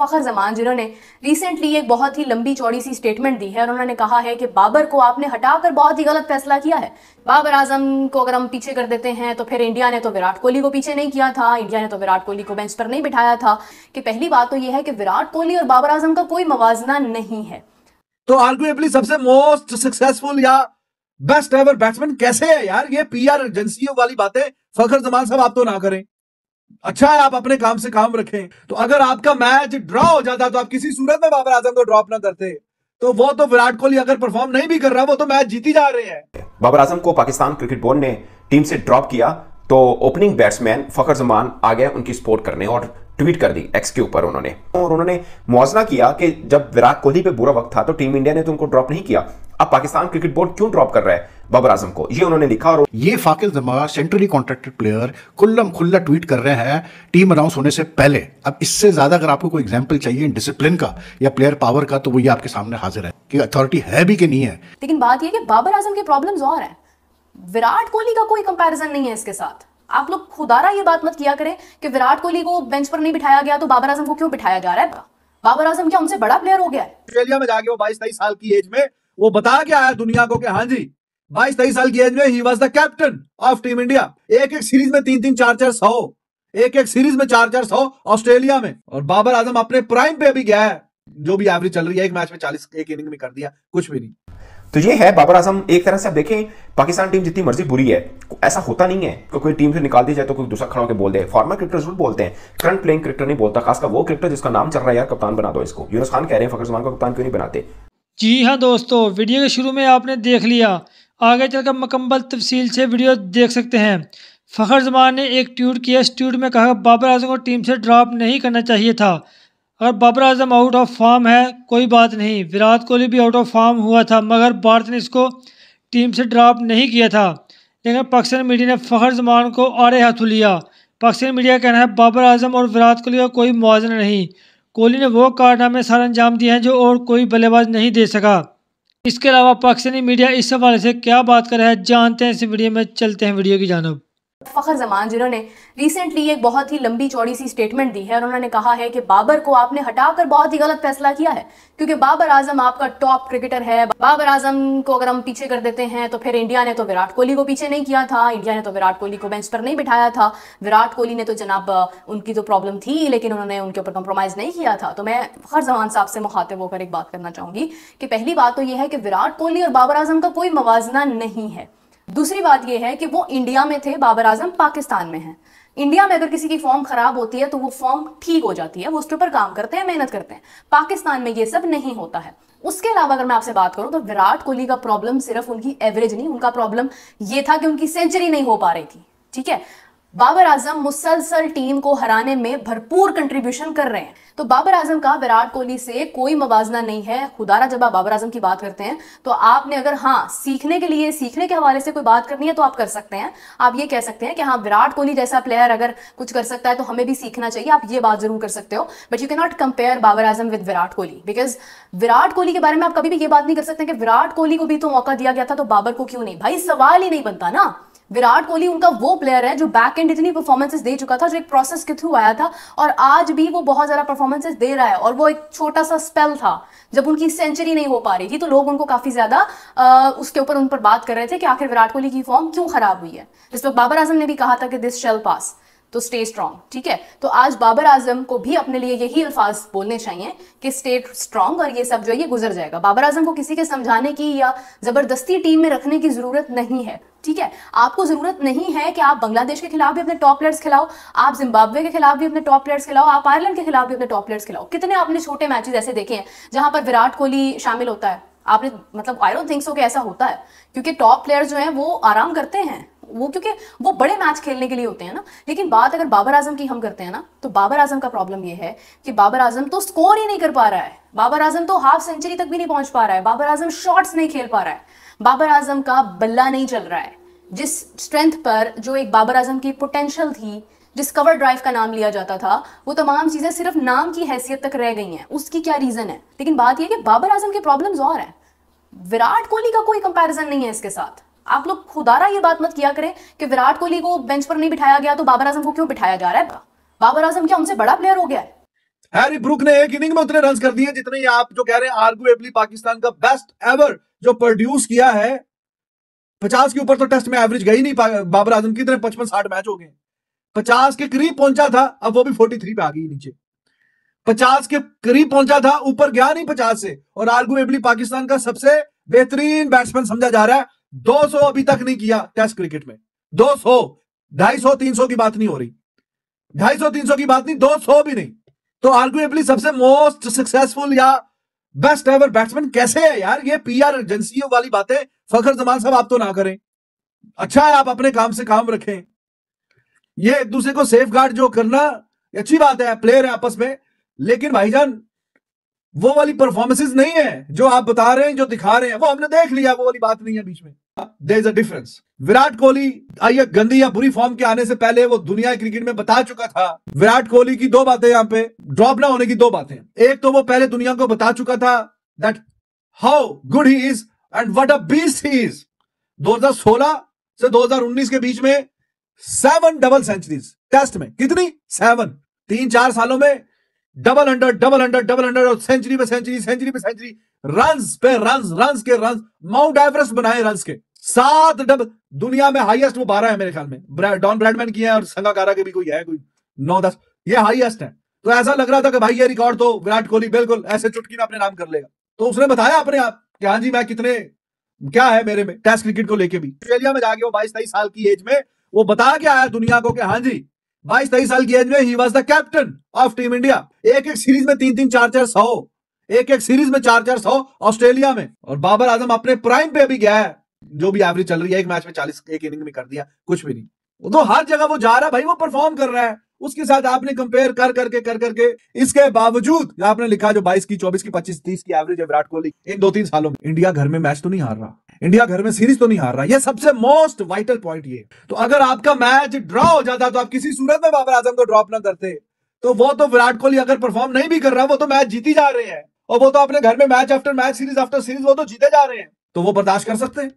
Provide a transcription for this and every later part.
फखर जमान, जिन्होंने रिसेंटली एक बहुत ही लंबी चौड़ी सी स्टेटमेंट दी है और उन्होंने कहा है कि बाबर को आपने हटाकर बहुत ही गलत फैसला किया है। बाबर आजम को अगर हम पीछे कर देते हैं तो फिर इंडिया ने तो विराट कोहली को पीछे नहीं किया था, इंडिया ने तो विराट कोहली को बेंच पर नहीं बिठाया था। कि पहली बात तो यह है कि विराट कोहली और बाबर आजम का कोई मवाजना नहीं है। तो आर्गुएबली सबसे मोस्ट सक्सेसफुल या बेस्ट एवर बैट्समैन कैसे है यार? ये पीआर एजेंसियों वाली बातें फखर जमान साहब आप तो ना करें। अच्छा है आप अपने काम से काम रखें। तो अगर आपका मैच ड्रॉ हो जाता तो आप किसी सूरत में बाबर आजम को ड्रॉप ना करते। तो वो तो विराट कोहली अगर परफॉर्म नहीं भी कर रहा, वो तो मैच जीती जा रहे हैं। बाबर आजम को पाकिस्तान क्रिकेट बोर्ड ने टीम से ड्रॉप किया तो ओपनिंग बैट्समैन फखर जमान आ गए उनकी सपोर्ट करने और ट्वीट कर दी एक्स के ऊपर उन्होंने मुआवजा किया कि जब विराट कोहली पे बुरा वक्त था तो टीम इंडिया ने तो उनको ड्रॉप नहीं किया, अब पाकिस्तान क्रिकेट बोर्ड क्यों ड्रॉप कर रहा है बाबर आजम को, ये उन्होंने लिखा। और ये फाकिल जमान सेंट्रली कॉन्ट्रैक्टेड प्लेयर खुल्लम खुल्ला ट्वीट कर रहे हैं टीम अनाउंस होने से पहले। अब इससे ज्यादा अगर आपको कोई एग्जांपल चाहिए डिसिप्लिन का या प्लेयर पावर का, तो वो ये आपके सामने हाजिर है कि अथॉरिटी है भी कि नहीं है। लेकिन बात ये कि बाबर आजम के प्रॉब्लम्स और हैं, विराट कोहली का कोई कंपैरिजन नहीं है इसके साथ। आप लोग खुदारा ये बात मत किया करें कि विराट कोहली को बेंच पर नहीं बिठाया गया तो बाबर आजम को क्यों बिठाया जा रहा है। बाबर आजम क्या उनसे बड़ा प्लेयर हो गया है? ऑस्ट्रेलिया में जाके वो 22-23 साल की एज में वो बता के आया दुनिया को कि हाँ जी 22-23 साल की एज में he was the captain of team India. एक एक सीरीज में 3-3 4-4 100, एक एक सीरीज में 4-4 100 ऑस्ट्रेलिया में। और बाबर आजम अपने प्राइम पे अभी गया है, जो भी एवरेज चल रही है, एक मैच में 40 एक इनिंग में कर दिया, कुछ भी नहीं। तो ये है बाबर आजम। एक तरह से आप देखें पाकिस्तान टीम जितनी मर्जी बुरी है, ऐसा होता नहीं है कि कोई टीम से निकाल दी जाए तो कोई दूसरा खड़ा होकर बोल दे। फॉर्मर क्रिकेटर जरूर बोलते हैं, करंट प्लेइंग क्रिकेटर नहीं बोलता, खासकर वो क्रिकेटर जिसका नाम चल रहा है यार कप्तान बना दो इसको। यूनुस खान कह रहे हैं फखर जमान को कप्तान क्यों नहीं बनाते। जी हाँ दोस्तों, वीडियो के शुरू में आपने देख लिया, आगे चलकर मुकम्मल तफसील से वीडियो देख सकते हैं। फखर जमान ने एक ट्वीट किया, इस ट्वीट में कहा बाबर आजम को टीम से ड्रॉप नहीं करना चाहिए था। अगर Babar Azam out of form है कोई बात नहीं, विराट कोहली भी आउट ऑफ फॉर्म हुआ था मगर भारत ने इसको टीम से ड्रॉप नहीं किया था। लेकिन पाकिस्तान मीडिया ने फखर जमान को आड़े हाथों लिया। पाकिस्तान मीडिया का कहना है बाबर आजम और विराट कोहली का कोई मुआवजा नहीं, कोहली ने वो कारनामे सारे अंजाम दिए हैं जो और कोई बल्लेबाज नहीं दे सका। इसके अलावा पाकिस्तानी मीडिया इस हवाले से क्या बात कर रहा है जानते हैं इस वीडियो में, चलते हैं वीडियो की जानिब। फखर जमान, जिन्होंने रिसेंटली एक बहुत ही लंबी चौड़ी सी स्टेटमेंट दी है और उन्होंने कहा है कि बाबर को आपने हटाकर बहुत ही गलत फैसला किया है, क्योंकि बाबर आजम आपका टॉप क्रिकेटर है। बाबर आजम को अगर हम पीछे कर देते हैं तो फिर इंडिया ने तो विराट कोहली को पीछे नहीं किया था, इंडिया ने तो विराट कोहली को बेंच पर नहीं बिठाया था। विराट कोहली ने तो जनाब उनकी तो प्रॉब्लम थी लेकिन उन्होंने उनके ऊपर कॉम्प्रोमाइज नहीं किया था। तो मैं फखर जमान साहब से मुखातिब होकर एक बात करना चाहूंगी कि पहली बात तो यह है कि विराट कोहली और बाबर आजम का कोई मवाजना नहीं है। दूसरी बात यह है कि वो इंडिया में थे, बाबर आजम पाकिस्तान में है। इंडिया में अगर किसी की फॉर्म खराब होती है तो वो फॉर्म ठीक हो जाती है, वो उसके ऊपर काम करते हैं, मेहनत करते हैं। पाकिस्तान में ये सब नहीं होता है। उसके अलावा अगर मैं आपसे बात करूं तो विराट कोहली का प्रॉब्लम सिर्फ उनकी एवरेज नहीं, उनका प्रॉब्लम ये था कि उनकी सेंचुरी नहीं हो पा रही थी। ठीक है, बाबर आजम मुसलसल टीम को हराने में भरपूर कंट्रीब्यूशन कर रहे हैं। तो बाबर आजम का विराट कोहली से कोई मवाजना नहीं है। खुदारा जब आप बाबर आजम की बात करते हैं तो आपने अगर हाँ सीखने के लिए, सीखने के हवाले से कोई बात करनी है तो आप कर सकते हैं। आप ये कह सकते हैं कि हाँ विराट कोहली जैसा प्लेयर अगर कुछ कर सकता है तो हमें भी सीखना चाहिए, आप ये बात जरूर कर सकते हो। But you can not compare Babar Azam with Virat Kohli, because Virat Kohli के बारे में आप कभी भी ये बात नहीं कर सकते कि विराट कोहली को भी तो मौका दिया गया था तो बाबर को क्यों नहीं। भाई सवाल ही नहीं बनता ना। विराट कोहली उनका वो प्लेयर है जो बैक एंड इतनी परफॉर्मेंसेस दे चुका था, जो एक प्रोसेस के थ्रू आया था और आज भी वो बहुत ज्यादा परफॉर्मेंसेस दे रहा है। और वो एक छोटा सा स्पेल था जब उनकी सेंचुरी नहीं हो पा रही थी तो लोग उनको काफी ज्यादा उसके ऊपर उन पर बात कर रहे थे कि आखिर विराट कोहली की फॉर्म क्यों खराब हुई है। जिस वक्त बाबर आजम ने भी कहा था कि दिस शैल पास, तो स्टे स्ट्रॉन्ग। ठीक है, तो आज बाबर आजम को भी अपने लिए यही अल्फाज बोलने चाहिए कि स्टे स्ट्रॉन्ग और ये सब जो है ये गुजर जाएगा। बाबर आजम को किसी के समझाने की या जबरदस्ती टीम में रखने की जरूरत नहीं है। ठीक है, आपको जरूरत नहीं है कि आप बांग्लादेश के खिलाफ भी अपने टॉप प्लेयर्स खिलाओ, आप जिम्बाब्वे के खिलाफ भी अपने टॉप प्लेयर्स खिलाओ, आप आयरलैंड के खिलाफ भी अपने टॉप प्लेयर्स खिलाओ। कितने आपने छोटे मैचेस ऐसे देखे हैं जहां पर विराट कोहली शामिल होता है? आपने मतलब आई डोंट थिंक सो कि ऐसा होता है, क्योंकि टॉप प्लेयर जो हैं वो आराम करते हैं, वो क्योंकि वो बड़े मैच खेलने के लिए होते हैं ना। लेकिन बात अगर बाबर आजम की हम करते हैं ना, तो बाबर आजम का प्रॉब्लम ये है कि बाबर आजम तो स्कोर ही नहीं कर पा रहा है, बाबर आजम तो हाफ सेंचुरी तक भी नहीं पहुंच पा रहा है, बाबर आजम शॉट्स नहीं खेल पा रहा है, बाबर आजम का बल्ला नहीं चल रहा है। जिस स्ट्रेंथ पर जो एक बाबर आजम की पोटेंशियल थी, जिस कवर ड्राइव का नाम लिया जाता था, वो तमाम चीजें सिर्फ नाम की हैसियत तक रह गई हैं। उसकी क्या रीजन है? लेकिन बात यह कि बाबर आजम के प्रॉब्लम्स और हैं, विराट कोहली का कोई कंपैरिजन नहीं है इसके साथ। आप लोग खुदारा ये बात मत किया करें कि विराट कोहली को बेंच पर नहीं बिठाया गया तो बाबर आजम को क्यों बिठाया जा रहा है। बाबर आजम क्या उनसे बड़ा प्लेयर हो गया है? हैरी ब्रूक ने एक इनिंग में उतने रन कर दिए जितने आप जो कह रहे हैं आर्गुएबली पाकिस्तान का बेस्ट एवर जो प्रोड्यूस किया है। 50 के ऊपर तो टेस्ट में एवरेज गई नहीं बाबर आजम की, 55-60 मैच हो गए, 50 के करीब पहुंचा था, अब वो भी 43 पे आ गई नीचे। 50 के करीब पहुंचा था, ऊपर गया नहीं 50 से, और आर्गुएबली पाकिस्तान का सबसे बेहतरीन बैट्समैन समझा जा रहा है। 200 अभी तक नहीं किया टेस्ट क्रिकेट में, 200, 250, 300 की बात नहीं हो रही, 250, 300 की बात नहीं, 200 भी नहीं। तो आर्गुएबली सबसे मोस्ट सक्सेसफुल या बेस्ट एवर बैट्समैन कैसे है यार? ये पीआर एजेंसियों वाली बातें फखर जमान साहब आप तो ना करें। अच्छा है आप अपने काम से काम रखें। ये एक दूसरे को सेफ गार्ड जो करना अच्छी बात है, प्लेयर है आपस में, लेकिन भाईजान वो वाली परफॉर्मेंसेस नहीं है जो आप बता रहे हैं, जो दिखा रहे हैं, वो हमने देख लिया, वो वाली बात नहीं है बीच में। There is a difference. Virat Kohli आइए गंदी या बुरी फॉर्म के आने से पहले वो दुनिया क्रिकेट में बता चुका था। विराट कोहली की दो बातें यहां पे ड्रॉप ना होने की, दो बातें। एक तो वो पहले दुनिया को बता चुका था that how good he is and what a beast he is. 2016 से 2019 के बीच में 7 डबल सेंचुरीज टेस्ट में। कितनी? 7। 3-4 सालों में double under, double under, double under, और सेंचुरी पे सेंचुरी, सेंचुरी पे सेंचुरी, रन्स पे रन्स, रन्स के रन्स, माउंट एवरेस्ट बनाए रन्स के। 7 डबल, दुनिया में हाईएस्ट वो 12 है मेरे ख्याल में, डॉन ब्रैडमैन की है और संगाकारा के भी कोई है, कोई 9-10, ये हाईएस्ट है। तो ऐसा लग रहा था कि भाई ये रिकॉर्ड तो विराट कोहली बिल्कुल ऐसे चुटकी में अपने नाम कर लेगा। तो उसने बताया अपने आप कि हाँ जी मैं कितने, क्या है मेरे में टेस्ट क्रिकेट को लेके भी। ऑस्ट्रेलिया में जाके वो 22-23 साल की एज में वो बता के आया दुनिया को कि हाँ जी 22-23 साल की एज में he was the captain of team India. एक सीरीज में 3-3, 4-4, 100, एक सीरीज में 4-4, 100 ऑस्ट्रेलिया में। और बाबर आजम अपने प्राइम पे भी गया है, जो भी एवरेज चल रही है, एक मैच में 40 एक इनिंग में कर दिया, कुछ भी नहीं। वो तो हर जगह वो जा रहा है भाई, वो परफॉर्म कर रहा है। उसके साथ आपने कंपेयर कर करके इसके बावजूद आपने लिखा जो 22 की, 24 की, 25, 30 की एवरेज है विराट कोहली इन 2-3 सालों में। इंडिया घर में मैच तो नहीं हार रहा, इंडिया घर में सीरीज तो नहीं हार रहा, ये सबसे मोस्ट वाइटल पॉइंट ये। तो अगर आपका मैच ड्रॉ हो जाता तो आप किसी सूरत में बाबर आजम को ड्रॉप ना करते। तो वो तो विराट कोहली अगर परफॉर्म नहीं भी कर रहा, वो तो मैच जीती जा रहे हैं, और वो तो अपने घर में match after match, series after series वो तो जीते जा रहे हैं। तो वो बर्दाश्त कर सकते हैं।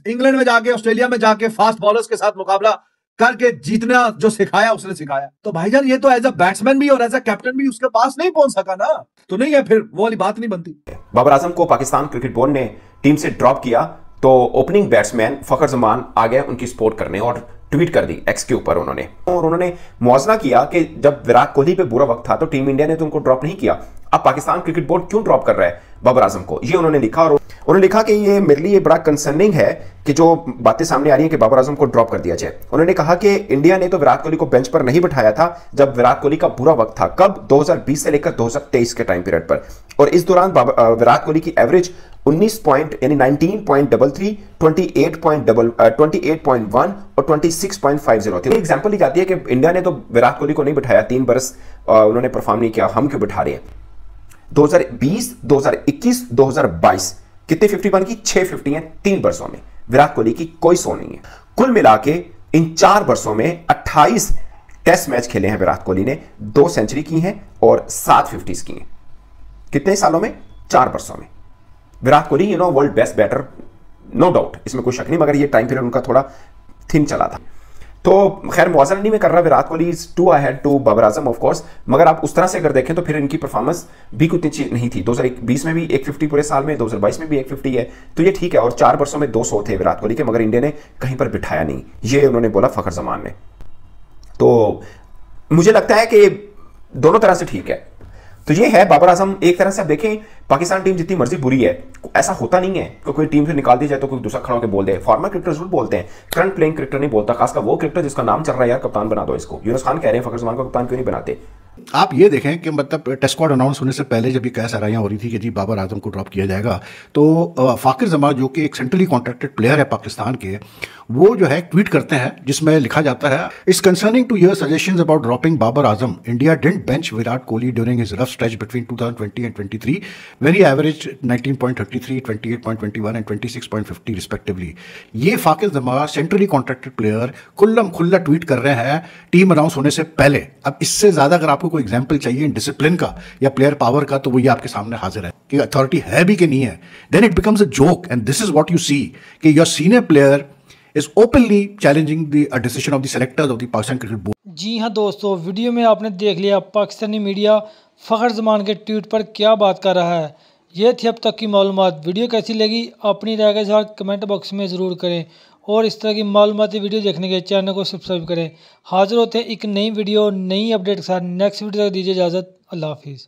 इंग्लैंड में जाके, ऑस्ट्रेलिया में जाके फास्ट बॉलर्स के साथ मुकाबला करके जीतना जो सिखाया उसने सिखाया। तो भाईजान ये तो एज अ बैट्समैन भी और एज अ कैप्टन भी उसके पास नहीं पहुंच सका ना, तो नहीं है, फिर वो वाली बात नहीं बनती। बाबर आजम को पाकिस्तान क्रिकेट बोर्ड ने टीम से ड्रॉप किया तो ओपनिंग बैट्समैन फखर जमान आ गए उनकी सपोर्ट करने और ट्वीट कर दी एक्स के ऊपर उन्होंने मुआवजा किया कि जब विराट कोहली पे बुरा वक्त था तो टीम इंडिया ने तो उनको ड्रॉप नहीं किया, अब पाकिस्तान क्रिकेट बोर्ड क्यों ड्रॉप कर रहा है बाबर आजम को, ये उन्होंने लिखा। और उन्होंने लिखा कि ये मेरे लिए बड़ा कंसर्निंग है कि जो बातें सामने आ रही हैं कि बाबर आजम को ड्रॉप कर दिया जाए। उन्होंने कहा कि इंडिया ने तो विराट कोहली को बेंच पर नहीं बिठाया था जब विराट कोहली का बुरा वक्त था, कब 2020 से लेकर 2023 के टाइम पीरियड पर, और इस दौरान विराट कोहली की एवरेज 19 पॉइंट यानी 19.33, 28.1 और 26.50 थी। एग्जांपल ली जाती है कि इंडिया ने तो विराट कोहली को नहीं बिठाया, 3 बरस उन्होंने परफॉर्म नहीं किया, हम क्यों बिठा रहे हैं। 2020, 2021, 2022 कितने 50 बन की? 6 50 हैं 3 वर्षों में। विराट कोहली की कोई सो नहीं है। कुल मिला के इन 4 वर्षों में 28 टेस्ट मैच खेले हैं विराट कोहली ने, 2 सेंचुरी की हैं और 7 50s की हैं। कितने सालों में? 4 वर्षों में। Virat Kohli world best batter, no doubt, इसमें कोई शक नहीं, मगर ये टाइम पीरियड उनका थोड़ा थिन चला था। तो खैर मुआवजा नहीं मैं कर रहा, Virat Kohli is too ahead to Babar Azam of course, मगर आप उस तरह से अगर देखें तो फिर इनकी परफॉर्मेंस भी कुछ अच्छी नहीं थी। 2020 में भी 150 पूरे साल में, 2022 में भी 150 है, तो ये ठीक है। और 4 वर्षों में 200 थे विराट कोहली के, मगर इंडिया ने कहीं पर बिठाया नहीं, ये उन्होंने बोला फखर जमान ने। तो मुझे लगता है कि दोनों तरह से ठीक है। तो ये है बाबर आजम। एक तरह से आप देखें पाकिस्तान टीम जितनी मर्जी बुरी है, ऐसा होता नहीं है कि कोई टीम से निकाल दी जाए तो कोई दूसरा खड़ा होकर बोल दे। फॉर्मर क्रिकेटर जरूर बोलते हैं, करंट प्लेइंग क्रिकेटर नहीं बोलता, खासकर वो क्रिकेटर जिसका नाम चल रहा है, यार कप्तान बना दो इसको। यूनुस खान कह रहे हैं फखर जमान को कप्तान क्यों नहीं बनाते। आप ये देखें कि मतलब टेस्ट स्क्वाड अनाउंस होने से पहले जब ये कहराइयाँ हो रही थी कि जी बाबर आजम को ड्रॉप किया जाएगा, तो फाकिर जमान जो कि एक सेंट्रली कॉन्ट्रैक्टेड प्लेयर है पाकिस्तान के, वो जो है ट्वीट करते हैं जिसमें लिखा जाता है, it's concerning to your suggestions about dropping Babar Azam, India didn't bench Virat Kohli during his rough stretch between 2020 and 23 when he averaged 19.33, 28.21 and 26.50 respectively. ये Fakhar Zaman centrally contracted player खुल्लम खुल्ला ट्वीट कर रहे हैं टीम अनाउंस होने से पहले। अब इससे ज्यादा अगर आपको कोई एग्जाम्पल चाहिए डिसिप्लिन का या प्लेयर पावर का, तो वो ये आपके सामने हाजिर है कि अथॉरिटी है भी कि नहीं है। Then it becomes a joke and this is what you see कि your senior player is openly challenging the decision of the selectors of the Pakistan Cricket Board। जी हाँ दोस्तों, वीडियो में आपने देख लिया पाकिस्तानी मीडिया फ़खर ज़मान के ट्वीट पर क्या बात कर रहा है। ये थी अब तक की मालूमात। वीडियो कैसी लगी अपनी राय के साथ कमेंट बॉक्स में ज़रूर करें और इस तरह की मालूमाती वीडियो देखने के चैनल को सब्सक्राइब करें। हाजिर होते हैं एक नई वीडियो नई अपडेट के साथ। नेक्स्ट वीडियो तक दीजिए इजाज़त। अल्लाह हाफिज़।